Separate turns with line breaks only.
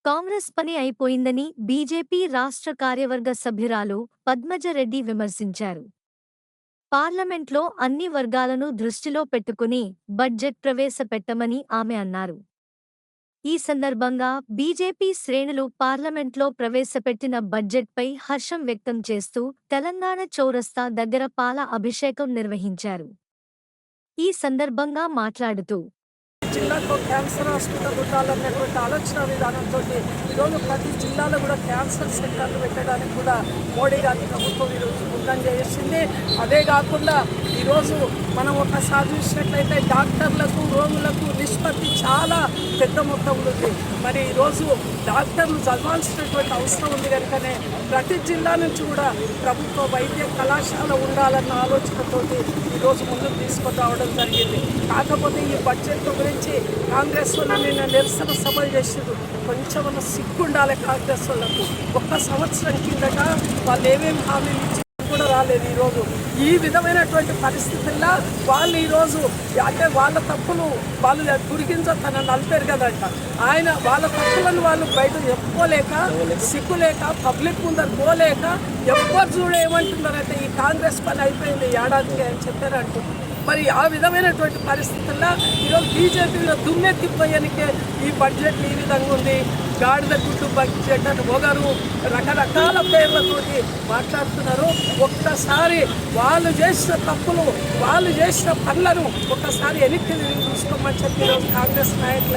కాంగ్రెస్ పని అయిపోయిందని బీజేపీ రాష్ట్ర కార్యవర్గ సభ్యురాలు పద్మజరెడ్డి విమర్శించారు. పార్లమెంట్లో అన్ని వర్గాలను దృష్టిలో పెట్టుకుని బడ్జెట్ ప్రవేశపెట్టమని ఆమె అన్నారు. ఈ సందర్భంగా బీజేపీ శ్రేణులు పార్లమెంట్లో ప్రవేశపెట్టిన బడ్జెట్పై హర్షం వ్యక్తం చేస్తూ తెలంగాణ చౌరస్తా దగ్గర పాల అభిషేకం నిర్వహించారు. ఈ సందర్భంగా మాట్లాడుతూ
జిల్లాకు క్యాన్సర్ హాస్పిటల్ ఉండాలనేటువంటి ఆలోచన విధానంతో ఈరోజు ప్రతి జిల్లాలో కూడా క్యాన్సర్ సెంటర్లు పెట్టడానికి కూడా మోడీ గారి ప్రభుత్వం ఈరోజు ముందంజ చేసింది. అదే కాకుండా ఈరోజు మనం ఒకసారి చూసినట్లయితే డాక్టర్లకు రోగులకు నిష్పత్తి చాలా పెద్ద మొత్తంలో ఉంది. మరి ఈరోజు డాక్టర్లు చదవాల్సినటువంటి అవసరం ఉంది కనుకనే ప్రతి జిల్లా నుంచి కూడా ప్రభుత్వ వైద్య కళాశాల ఉండాలన్న ఆలోచనతో ఈరోజు ముందుకు తీసుకొని రావడం జరిగింది. కాకపోతే ఈ బడ్జెట్ గురించి కాంగ్రెస్ వాళ్ళు నిన్న నిరసన సభలు చేసారు. కొంచెం సిగ్గుండాలి కాంగ్రెస్ వాళ్ళకు. ఒక్క సంవత్సరం కిందట వాళ్ళు ఏమేమి హామీలు ఇచ్చి కూడా రాలేదు. ఈరోజు ఈ విధమైనటువంటి పరిస్థితుల్లో వాళ్ళు ఈరోజు అంటే వాళ్ళ తప్పులు వాళ్ళు గురిగించ తన నలిపారు కదంట. ఆయన వాళ్ళ తప్పులను వాళ్ళు బయట చెప్పుకోలేక సిగ్గులేక పబ్లిక్ ముందర పోలేక ఎవ్వరు చూడేమంటున్నారంటే ఈ కాంగ్రెస్ పని అయిపోయింది ఏడాదికి అని చెప్పారంటూ. మరి ఆ విధమైనటువంటి పరిస్థితుల్లో ఈరోజు బీజేపీలో దుమ్మెత్తిపోయానికే ఈ బడ్జెట్ ఈ విధంగా ఉంది. గాడిద గుడ్డు బడ్జెట్ అని ఒకరు రకరకాల పేర్లతోటి మాట్లాడుతున్నారు. ఒక్కసారి వాళ్ళు చేసిన తప్పులు వాళ్ళు చేసిన పనులను ఒక్కసారి వెనక్కి చూసుకోమని చెప్పి ఈరోజు కాంగ్రెస్ నాయకులు